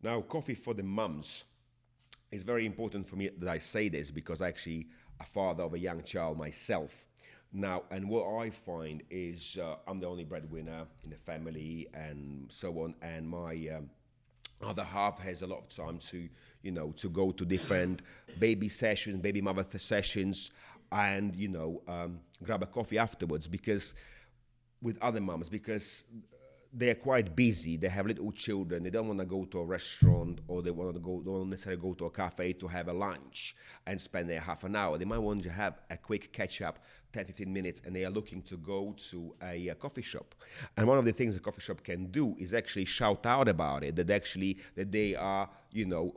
Now, coffee for the mums is very important for me that I say this because I'm actually a father of a young child myself. Now, and what I find is I'm the only breadwinner in the family and so on, and my other half has a lot of time to, to go to different baby sessions, baby mother sessions, and, grab a coffee afterwards because with other mums because they're quite busy. They have little children. They don't want to go to a restaurant or they want to don't necessarily go to a cafe to have a lunch and spend there half an hour. They might want to have a quick catch up, 10, 15 minutes, and they are looking to go to a coffee shop. And one of the things a coffee shop can do is actually shout out about it, that they are,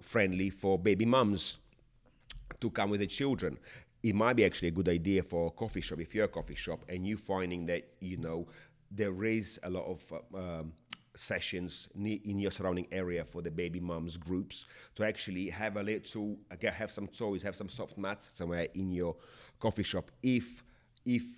friendly for baby mums to come with the children. It might be actually a good idea for a coffee shop if you're a coffee shop and you finding that, there is a lot of sessions in your surrounding area for the baby mums groups to actually have have some toys, have some soft mats somewhere in your coffee shop if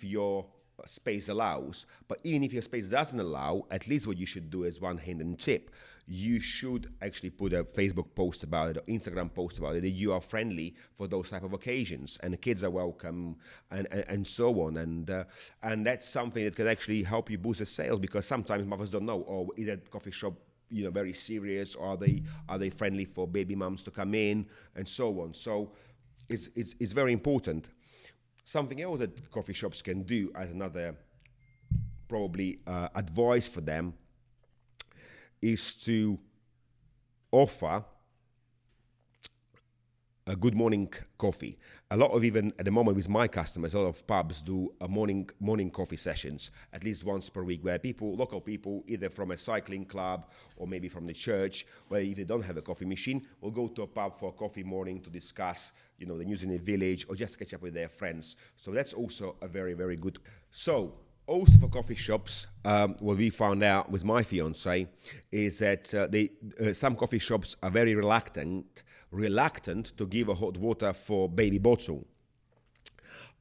your space allows. But even if your space doesn't allow, at least what you should do is one hidden tip. You should actually put a Facebook post about it or Instagram post about it that you are friendly for those type of occasions and the kids are welcome and so on. And that's something that can actually help you boost the sales because sometimes mothers don't know, or is that coffee shop very serious, or are they friendly for baby mums to come in and so on. So it's very important. Something else that coffee shops can do as another probably advice for them is to offer a good morning coffee. A lot of, even at the moment with my customers, a lot of pubs do a morning coffee sessions at least once per week where local people, either from a cycling club or maybe from the church, where if they don't have a coffee machine, will go to a pub for a coffee morning to discuss, the news in the village or just catch up with their friends. So that's also a very, very good. So also for coffee shops, what we found out with my fiance is that some coffee shops are very reluctant to give a hot water for baby bottle.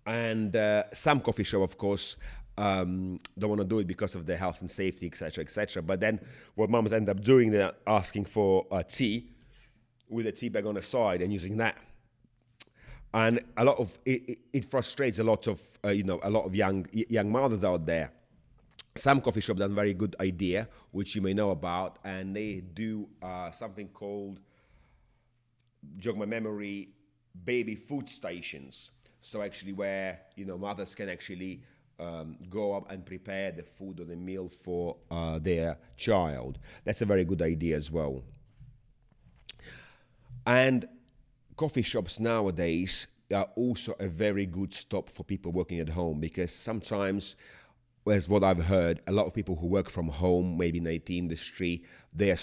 And some coffee shop, of course, don't want to do it because of their health and safety, etc., etc. But then what mums end up doing, they're asking for a tea with a tea bag on the side and using that. And a lot of it frustrates a lot of young mothers out there. Some coffee shops have a very good idea, which you may know about, and they do something called, jog my memory, baby food stations. So actually, where mothers can actually go up and prepare the food or the meal for their child. That's a very good idea as well. And coffee shops nowadays are also a very good stop for people working at home because sometimes, as what I've heard, a lot of people who work from home, maybe in the IT industry, and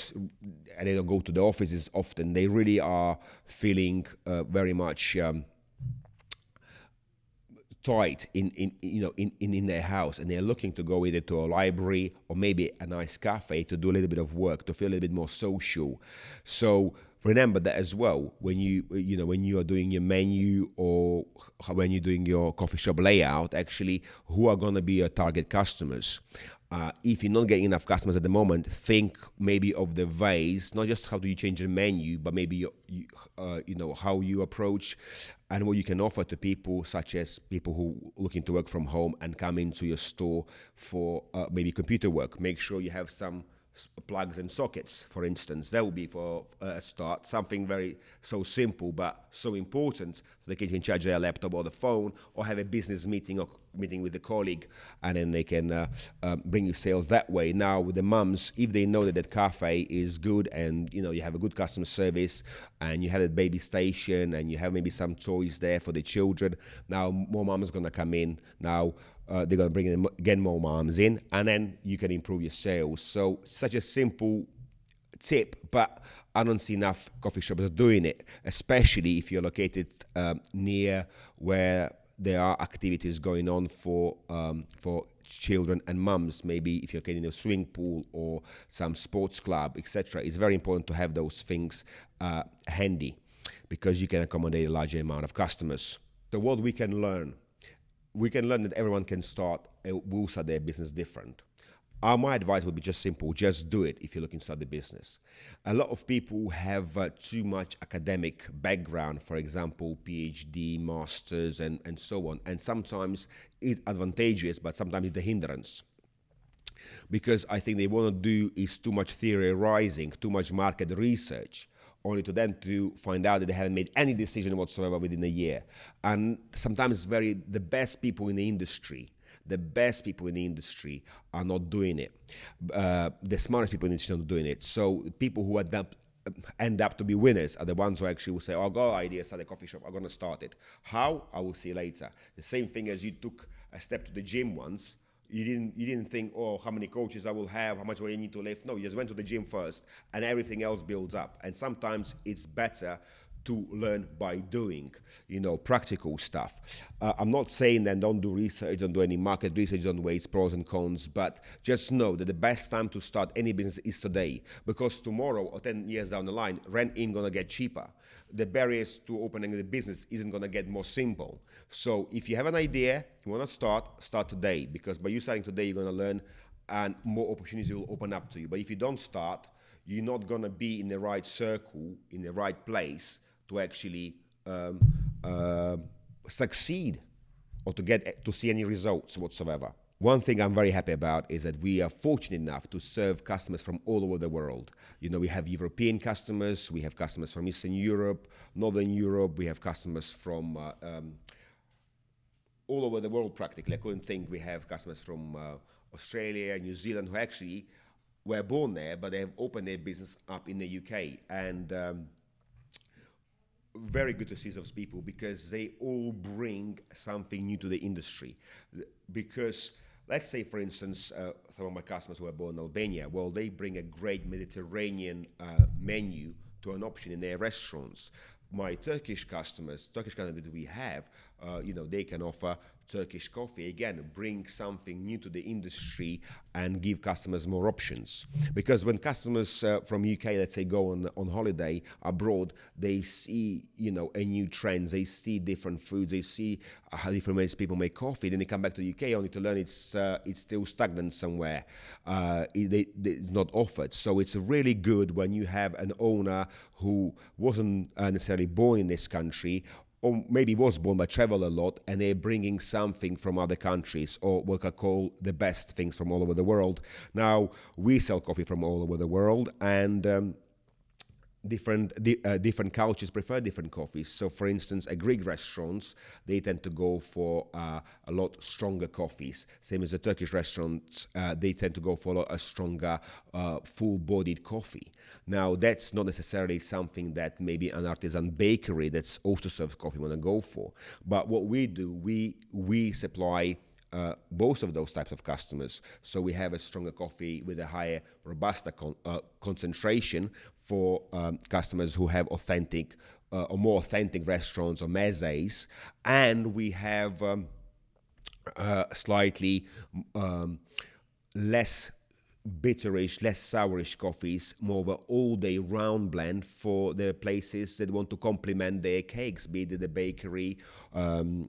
they don't go to the offices often. They really are feeling very much tight in their house, and they're looking to go either to a library or maybe a nice cafe to do a little bit of work, to feel a little bit more social. So remember that as well when you are doing your menu or when you're doing your coffee shop layout. Actually, who are going to be your target customers? If you're not getting enough customers at the moment, think maybe of the ways, not just how do you change the menu, but maybe how you approach and what you can offer to people, such as people who are looking to work from home and come into your store for maybe computer work. Make sure you have some plugs and sockets, for instance. That would be for a start, something very so simple but so important, so they can charge their laptop or the phone or have a business meeting or meeting with a colleague, and then they can bring you sales that way. Now with the mums, if they know that cafe is good and you have a good customer service and you have a baby station and you have maybe some toys there for the children, now more mums going to come in. Now they're going to bring in again more moms in, and then you can improve your sales. So such a simple tip, but I don't see enough coffee shops doing it, especially if you're located near where there are activities going on for children and mums. Maybe if you're getting a swimming pool or some sports club, etc. It's very important to have those things handy because you can accommodate a larger amount of customers. So what we can learn that everyone can start will start their business different. My advice would be just simple: just do it if you're looking to start the business. A lot of people have too much academic background, for example, PhD, masters, and so on. And sometimes it's advantageous, but sometimes it's a hindrance. Because I think they want to do is too much theorizing, too much market research, only to then to find out that they haven't made any decision whatsoever within a year. And sometimes the best people in the industry, are not doing it. The smartest people in the industry are not doing it. So people who end up to be winners are the ones who actually will say, oh, I got an idea, start a coffee shop, I'm going to start it. How? I will see later. The same thing as you took a step to the gym once. You didn't think, oh, how many coaches I will have, how much will I need to lift. No, you just went to the gym first, and everything else builds up. And sometimes it's better to learn by doing, practical stuff. I'm not saying that don't do research, don't do any market research, don't weigh its pros and cons, but just know that the best time to start any business is today, because tomorrow or 10 years down the line, rent ain't gonna get cheaper. The barriers to opening the business isn't gonna get more simple. So if you have an idea, you wanna start today, because by you starting today, you're gonna learn and more opportunities will open up to you. But if you don't start, you're not gonna be in the right circle, in the right place, to actually succeed or to see any results whatsoever. One thing I'm very happy about is that we are fortunate enough to serve customers from all over the world. We have European customers, we have customers from Eastern Europe, Northern Europe, we have customers from all over the world practically. I couldn't think we have customers from Australia, New Zealand, who actually were born there, but they have opened their business up in the UK. And very good to see those people, because they all bring something new to the industry. Because let's say, for instance, some of my customers who are born in Albania, well, they bring a great Mediterranean menu to an option in their restaurants. My Turkish customers that we have, they can offer Turkish coffee. Again, bring something new to the industry and give customers more options. Because when customers from UK, let's say, go on holiday abroad, they see, a new trend. They see different foods. They see how different ways people make coffee. Then they come back to the UK only to learn it's still stagnant somewhere. It's not offered. So it's really good when you have an owner who wasn't necessarily born in this country, or maybe was born but travel a lot, and they're bringing something from other countries, or what I call the best things from all over the world. Now, we sell coffee from all over the world, and different cultures prefer different coffees. So, for instance, at Greek restaurants, they tend to go for a lot stronger coffees. Same as the Turkish restaurants, they tend to go for a lot stronger, full-bodied coffee. Now, that's not necessarily something that maybe an artisan bakery that's also serves coffee want to go for. But what we do, we supply both of those types of customers. So we have a stronger coffee with a higher Robusta concentration for customers who have authentic or more authentic restaurants or mezes. And we have slightly less bitterish, less sourish coffees, more of an all-day round blend for the places that want to complement their cakes, be it the bakery, or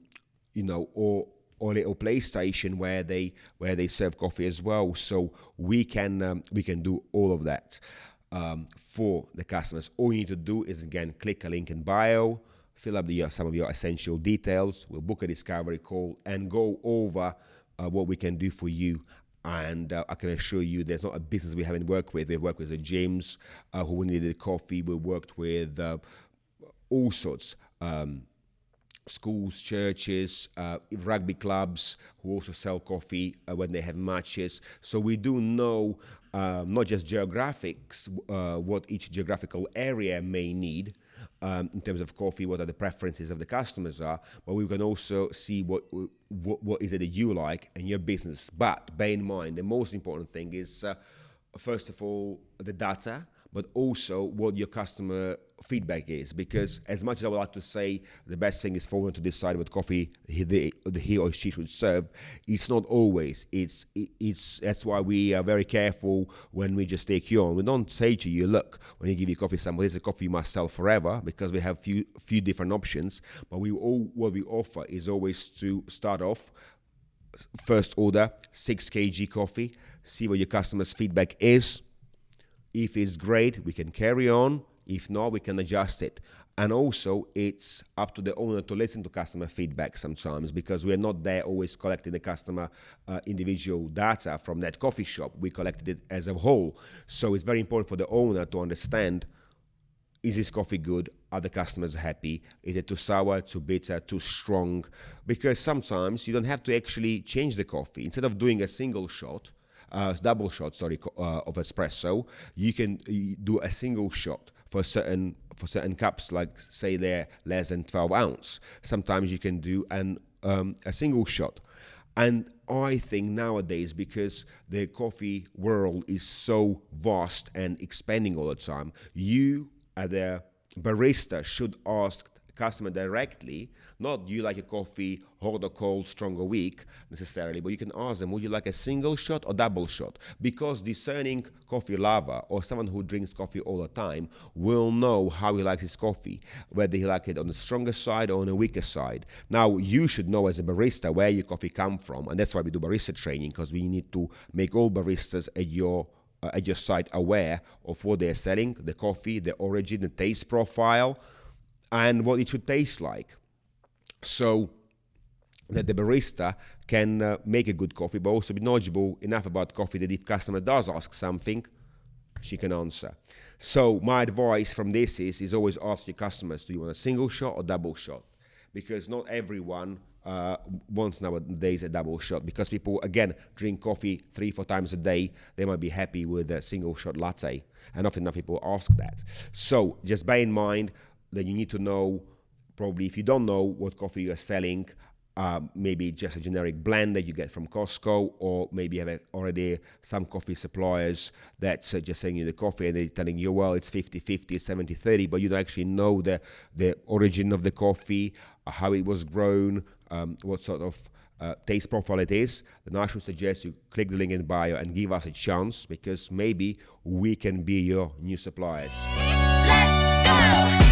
little PlayStation where they serve coffee as well. So we can do all of that for the customers. All you need to do is, again, click a link in bio, fill up some of your essential details. We'll book a discovery call and go over what we can do for you. And I can assure you there's not a business we haven't worked with. We've worked with the gyms who needed coffee. We worked with all sorts. Schools, churches, rugby clubs who also sell coffee when they have matches. So we do know not just geographics, what each geographical area may need in terms of coffee, what are the preferences of the customers are, but we can also see what is it that you like and your business. But bear in mind, the most important thing is, first of all, the data, but also what your customer feedback is. Because as much as I would like to say the best thing is for them to decide what coffee he or she should serve, it's not always. It's that's why we are very careful when we just take you on. We don't say to you, look, when you give you coffee sample, this is a coffee you must sell forever, because we have few different options. But what we offer is always to start off first order 6 kg coffee, see what your customers' feedback is. If it's great, we can carry on. If not, we can adjust it. And also, it's up to the owner to listen to customer feedback sometimes, because we're not there always collecting the customer individual data from that coffee shop. We collected it as a whole. So it's very important for the owner to understand, is this coffee good? Are the customers happy? Is it too sour, too bitter, too strong? Because sometimes you don't have to actually change the coffee. Instead of doing a single shot, double shot, of espresso, you can do a single shot for certain cups, like say they're less than 12 ounce. Sometimes you can do a single shot. And I think nowadays, because the coffee world is so vast and expanding all the time, you as a barista should ask the customer directly, not do you like a coffee hot or cold, strong or weak necessarily, but you can ask them, would you like a single shot or double shot? Because discerning coffee lover or someone who drinks coffee all the time will know how he likes his coffee, whether he likes it on the stronger side or on the weaker side. Now, you should know as a barista where your coffee comes from, and that's why we do barista training, because we need to make all baristas at your site aware of what they're selling, the coffee, the origin, the taste profile, and what it should taste like. So that the barista can make a good coffee, but also be knowledgeable enough about coffee that if customer does ask something, she can answer. So my advice from this is always ask your customers, do you want a single shot or double shot? Because not everyone wants nowadays a double shot, because people, again, drink coffee 3-4 times a day. They might be happy with a single shot latte, and often enough people ask that. So just bear in mind that you need to know, probably if you don't know what coffee you're selling, maybe just a generic blend that you get from Costco, or maybe you have already some coffee suppliers that's just selling you the coffee and they're telling you, well, it's 50-50, 70-30, but you don't actually know the origin of the coffee, how it was grown, what sort of taste profile it is. Then I should suggest you click the link in bio and give us a chance, because maybe we can be your new suppliers. Let's go!